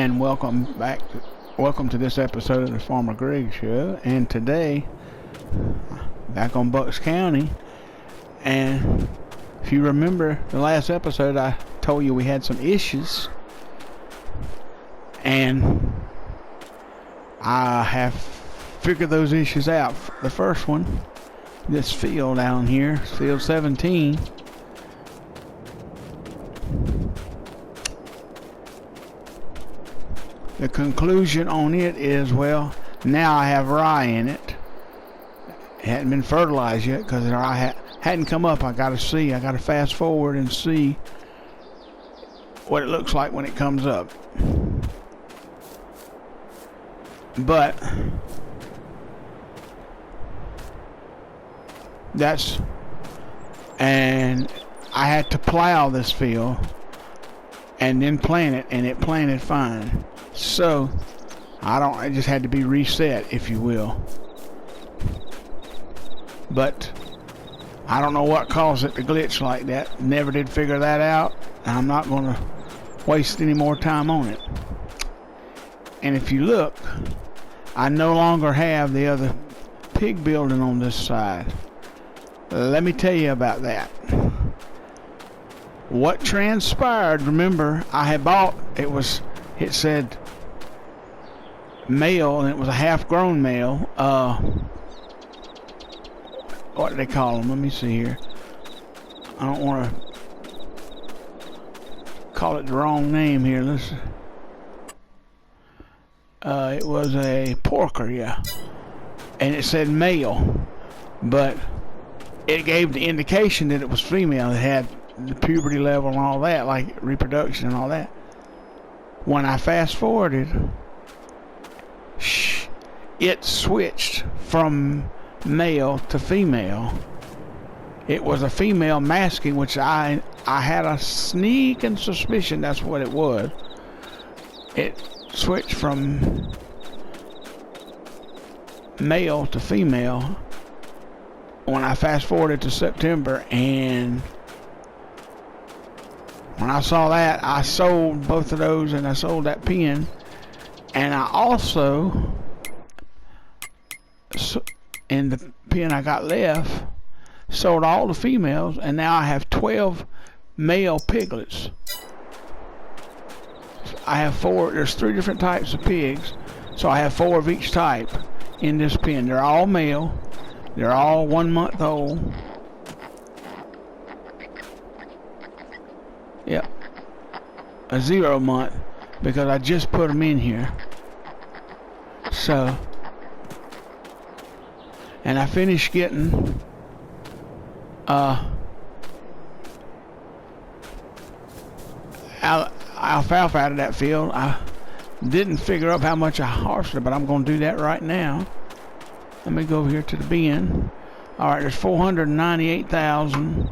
and welcome to this episode of the Farmer Greg Show. And today, back on Bucks County, and if you remember the last episode, I told you we had some issues, and I have figured those issues out. The first one, this field down here, field 17. The conclusion on it is, well, now I have rye in it. It hadn't been fertilized yet because the rye hadn't come up. I got to fast forward and see what it looks like when it comes up. But and I had to plow this field and then plant it, and it planted fine. So it just had to be reset, if you will. But I don't know what caused it to glitch like that. Never did figure that out. I'm not going to waste any more time on it. And if you look, I no longer have the other pig building on this side. Let me tell you about that. What transpired, remember, I had bought, it said male, and it was a half-grown male. What do they call them? Let me see here. I don't want to call it the wrong name here. It was a porker, yeah. And it said male, but it gave the indication that it was female. It had the puberty level and all that, like reproduction and all that. When I fast forwarded, it switched from male to female. It was a female masking, which I had a sneaking suspicion that's what it was. It switched from male to female when I fast forwarded to September, and when I saw that, I sold both of those, and I sold that pen. And I also, in the pen I got left, sold all the females, and now I have 12 male piglets. I have 4, there's 3 different types of pigs, so I have 4 of each type in this pen. They're all male, they're all 1 month old. Yep, a 0 month, because I just put them in here. So, and I finished getting alfalfa out of that field. I didn't figure out how much I harvested, but I'm going to do that right now. Let me go over here to the bin. Alright, there's 498,007.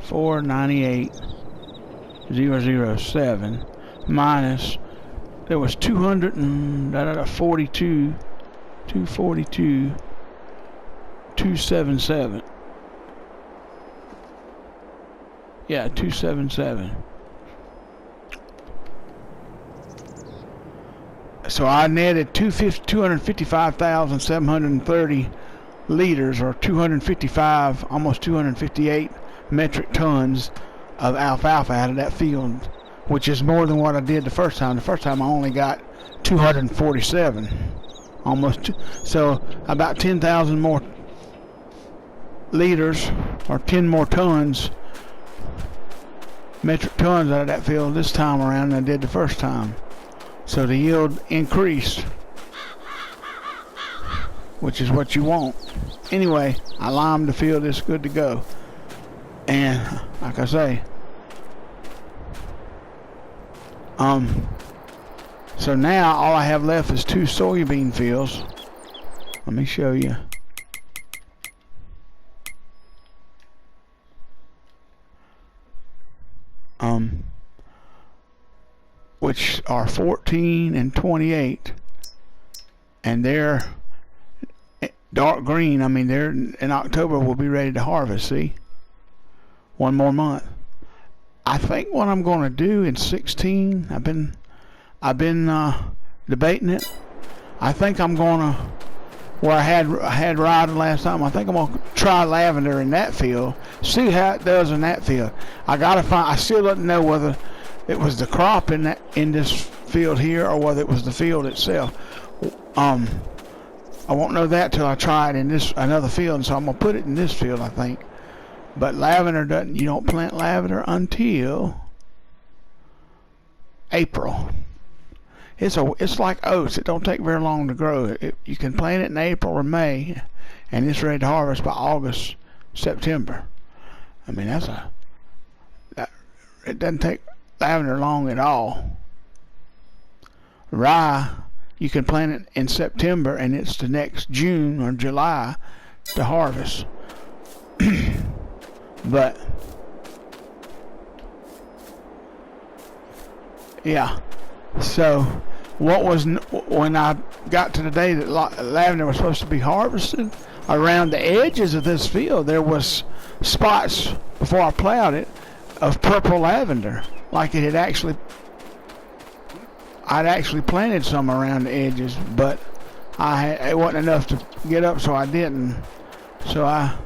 498,007 minus, there was 277. Yeah, 277. So I netted 255,730 liters, or 255, almost 258 metric tons of alfalfa out of that field, which is more than what I did the first time. The first time I only got 247, so about 10,000 more liters, or 10 more tons, metric tons out of that field this time around than I did the first time. So the yield increased, which is what you want. Anyway, I limed the field, it's good to go. And like I say, so now all I have left is 2 soybean fields. Let me show you. Which are 14 and 28, and they're dark green. I mean, they're in October, we'll be ready to harvest. See, 1 more month. I think what I'm going to do in 16, I've been debating it. I think I'm going to, where I had riding last time, I think I'm going to try lavender in that field, see how it does in that field. I still don't know whether it was the crop in this field here or whether it was the field itself. I won't know that till I try it in another field, and so I'm going to put it in this field, I think. But lavender you don't plant lavender until April. It's like oats. It don't take very long to grow. You can plant it in April or May, and it's ready to harvest by August, September. I mean, it doesn't take lavender long at all. Rye, you can plant it in September, and it's the next June or July to harvest. But yeah, so when I got to the day that lavender was supposed to be harvested, around the edges of this field there was spots before I plowed it of purple lavender, like I'd actually planted some around the edges, but it wasn't enough to get up, so I didn't. So I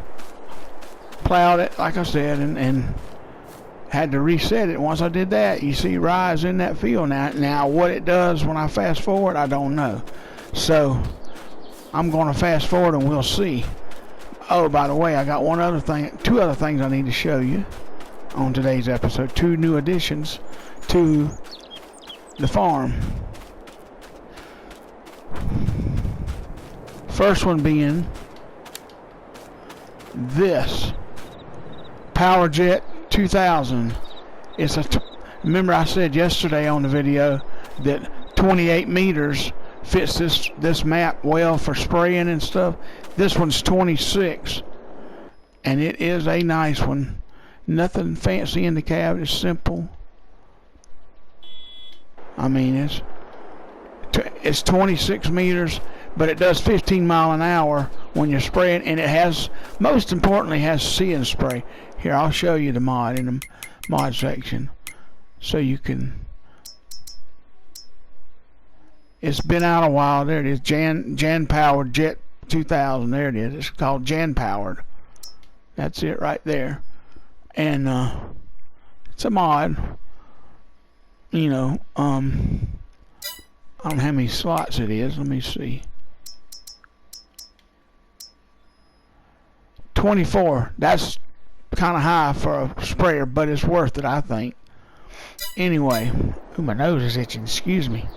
plowed it, like I said, and had to reset it. Once I did that, you see rise in that field now. Now what it does when I fast forward, I don't know. So I'm going to fast forward and we'll see. Oh, by the way, I got two other things I need to show you on today's episode. 2 new additions to the farm. First one being this PowerJet 2000. Remember I said yesterday on the video that 28 meters fits this map well for spraying and stuff. This one's 26, and it is a nice one. Nothing fancy in the cab. It's simple. I mean, it's 26 meters, but it does 15 mile an hour when you're spraying, and it has, most importantly, has See and Spray. Here, I'll show you the mod in the mod section, so you can. It's been out a while. There it is, Jan Powered Jet 2000. There it is. It's called Jan Powered. That's it right there, and it's a mod. You know, I don't know how many slots it is. Let me see. 24. That's kind of high for a sprayer, but it's worth it, I think. Anyway, my nose is itching. Excuse me.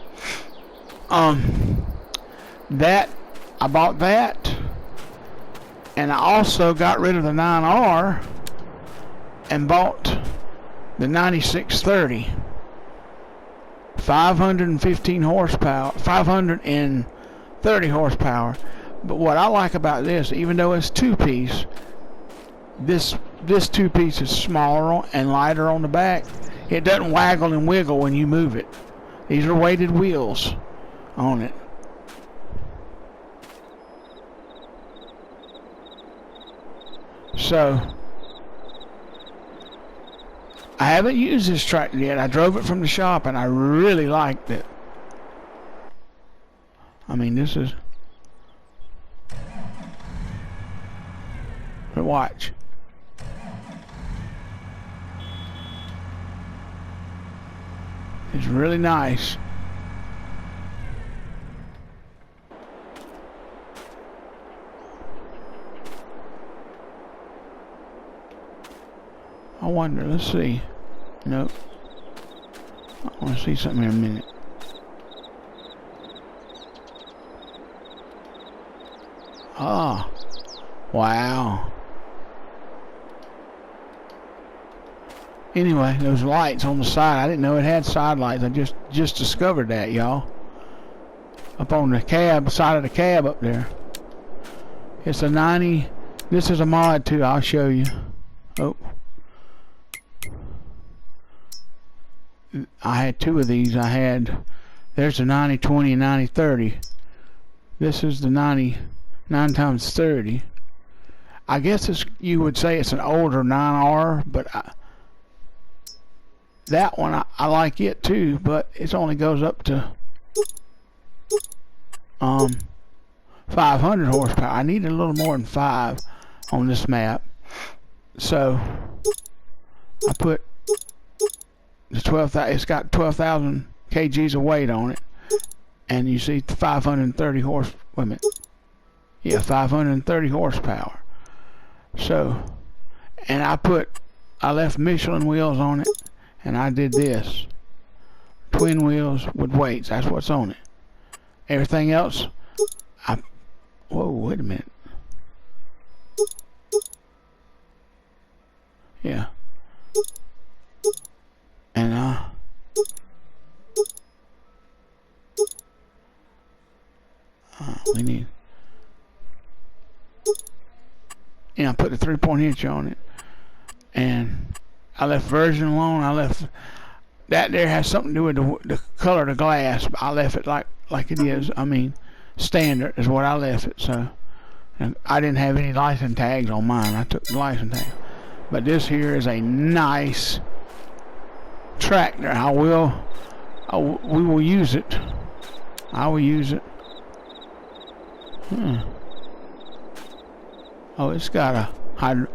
I bought that, and I also got rid of the 9R and bought the 9630. 515 horsepower, 530 horsepower. But what I like about this, even though it's 2-piece, this 2-piece is smaller and lighter on the back. It doesn't waggle and wiggle when you move it. These are weighted wheels on it. So I haven't used this tractor yet. I drove it from the shop and I really liked it. I mean, this is... But watch. It's really nice. I wonder, let's see. Nope. I want to see something in a minute. Ah. Wow. Anyway, those lights on the side, I didn't know it had side lights. I just discovered that, y'all. Up on the cab, side of the cab up there. It's a 90. This is a mod too, I'll show you. Oh. I had 2 of these. There's the 90-20 and 90-30. This is the 99 times 30. I guess you would say it's an older 9R, but that one, I like it too, but it only goes up to 500 horsepower. I need a little more than 5 on this map. So I put the 12,000, it's got 12,000 kgs of weight on it. And you see 530 horse, wait a minute. Yeah, 530 horsepower. So, and I left Michelin wheels on it, and I did this. Twin wheels with weights, that's what's on it. Everything else, whoa, wait a minute. Yeah. And, we need, I put the 3-point hitch on it, and I left version alone. I left that there has something to do with the color of the glass. But I left it like it is. I mean, standard is what I left it. So, and I didn't have any license tags on mine. I took the license tag. But this here is a nice tractor. We will use it. I will use it. Oh, it's got a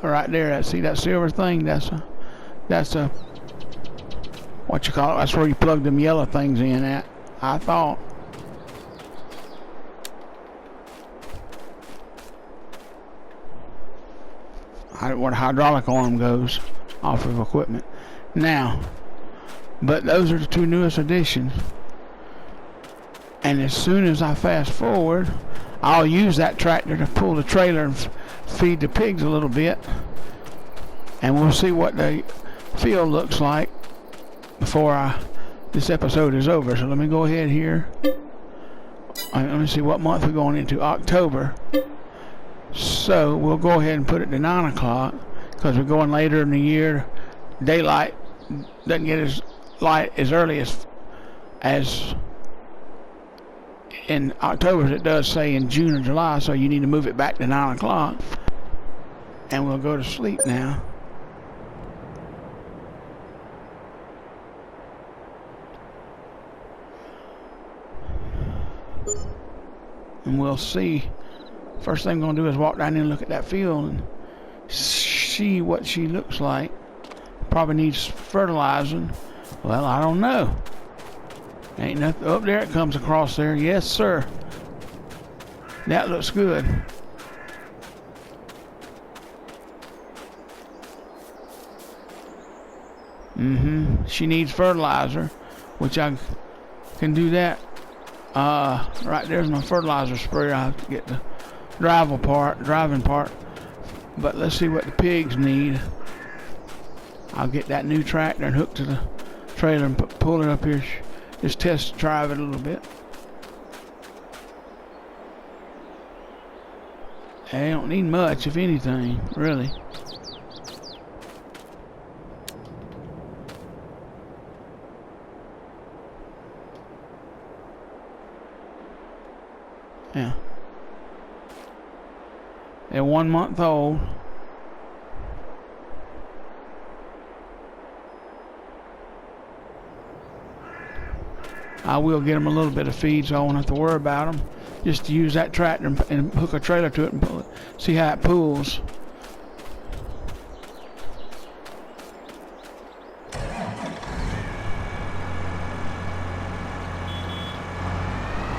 right there. See that silver thing? That's a what you call it? That's where you plug them yellow things in at. I thought. Where the hydraulic arm goes off of equipment. Now, but those are the 2 newest additions. And as soon as I fast forward, I'll use that tractor to pull the trailer and feed the pigs a little bit. And we'll see what the field looks like before this episode is over. So let me go ahead here. Let me see what month we're going into. October. So we'll go ahead and put it to 9 o'clock because we're going later in the year. Daylight doesn't get as light as early as in October as it does, say, in June or July, so you need to move it back to 9 o'clock. And we'll go to sleep now. And we'll see. First thing I'm going to do is walk down there and look at that field and see what she looks like. Probably needs fertilizing. Well, I don't know. Ain't nothing up there. It comes across there. Yes, sir. That looks good. She needs fertilizer, which I can do that. Right there's my fertilizer sprayer. I have to get the driving part. But let's see what the pigs need. I'll get that new tractor and hook to the trailer and pull it up here. Just test drive it a little bit. I don't need much, if anything, really. Yeah. They're 1 month old. I will get them a little bit of feed so I won't have to worry about them. Just to use that tractor and hook a trailer to it and pull it. See how it pulls.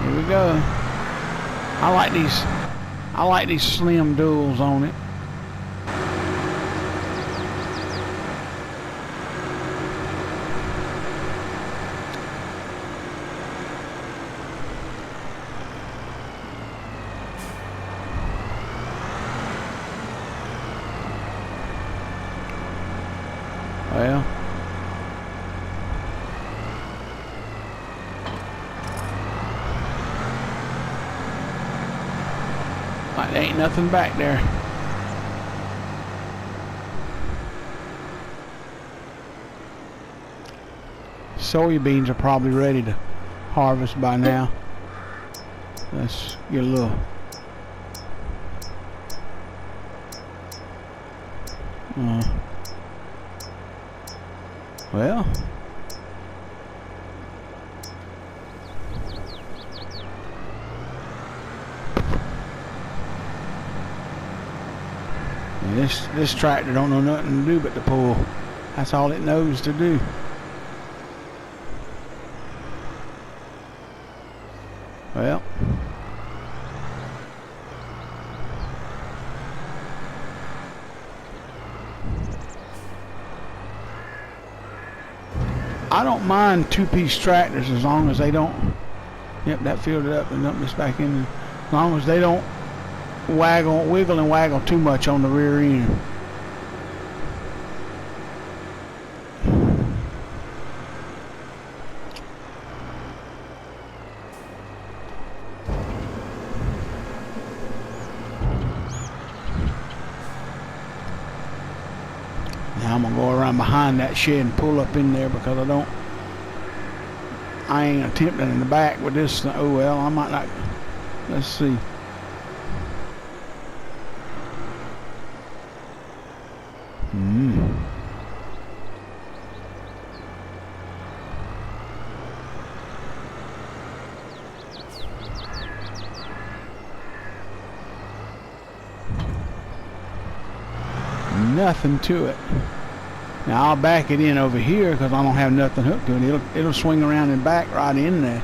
Here we go. I like these slim duals on it. Well, like there ain't nothing back there. Soybeans are probably ready to harvest by now. Let's get a little. Well, this tractor don't know nothing to do but to pull. That's all it knows to do. Well, I don't mind two-piece tractors as long as they don't. Yep, that filled it up and dumped this back in. As long as they don't wiggle and waggle too much on the rear end. Now I'm gonna go around behind that shed and pull up in there because I ain't attempting in the back with this. Oh well, I might not. Let's see. Nothing to it. Now I'll back it in over here because I don't have nothing hooked to it. It'll swing around and back right in there.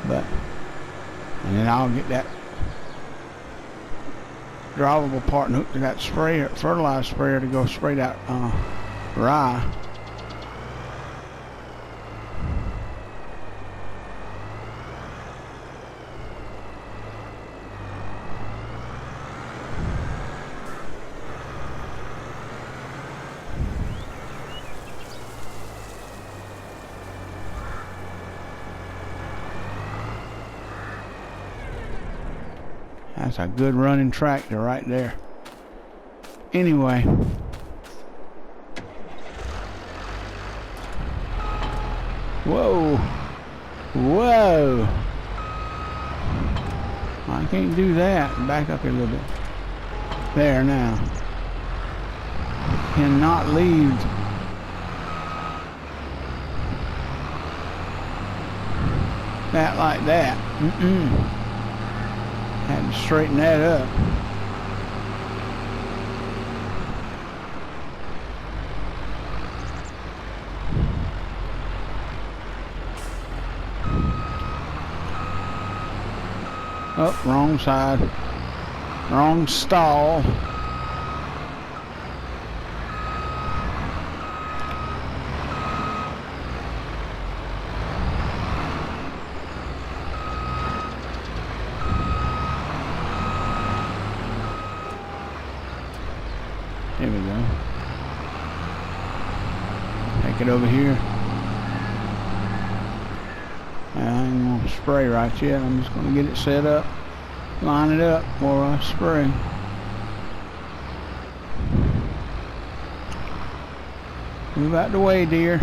And then I'll get that drivable part and hook to that sprayer, fertilizer sprayer, to go spray that rye. That's a good running tractor right there. Anyway. Whoa. Whoa. I can't do that. Back up here a little bit. There now. Cannot leave. That like that. Had to straighten that up. Oh, wrong side. Wrong stall. There we go. Take it over here. I ain't gonna spray right yet. I'm just gonna get it set up, line it up before I spray. Move out the way, dear.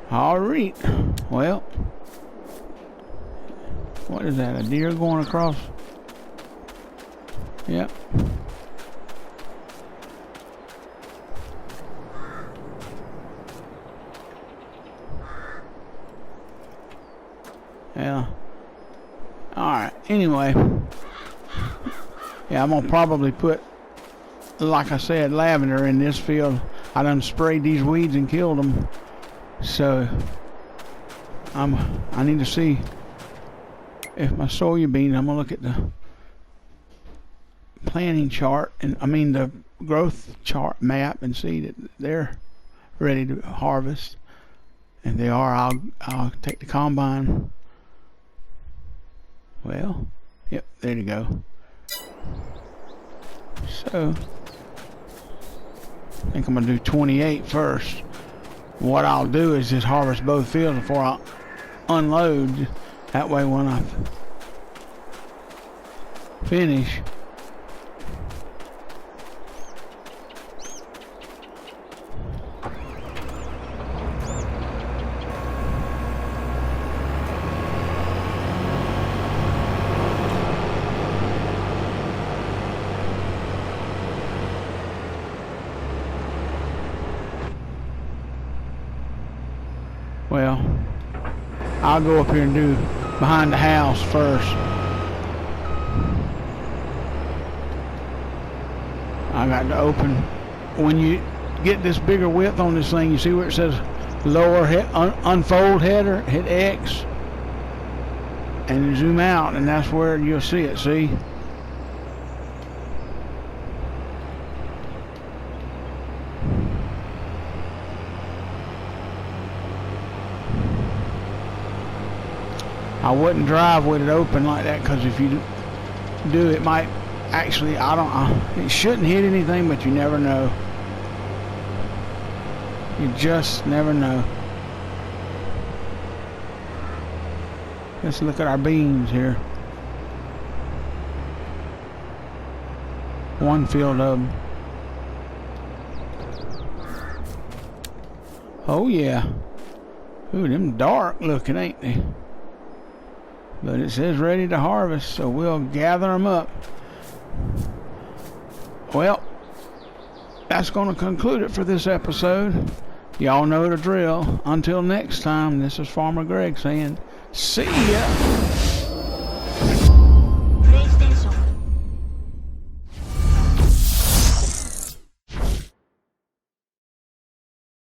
All right. Well, what is that? A deer going across? Yep. Yeah. All right. Anyway. Yeah, I'm gonna probably put, like I said, lavender in this field. I done sprayed these weeds and killed them. So I need to see if my soybeans, I'm gonna look at the planting chart, and I mean the growth chart map, and see that they're ready to harvest. And they are, I'll take the combine. Well, yep, there you go. So I think I'm gonna do 28 first. What I'll do is just harvest both fields before I unload. That way when I finish, Well, I'll go up here and do behind the house first. I got to open. When you get this bigger width on this thing, you see where it says lower unfold header, hit X and zoom out, and that's where you'll see it. See? I wouldn't drive with it open like that, because if you do, it might actually, it shouldn't hit anything, but you never know. You just never know. Let's look at our beans here. One field of them. Oh yeah. Ooh, them dark looking, ain't they? But it says ready to harvest, so we'll gather them up. Well, that's going to conclude it for this episode. Y'all know the drill. Until next time, this is Farmer Greg saying, see ya!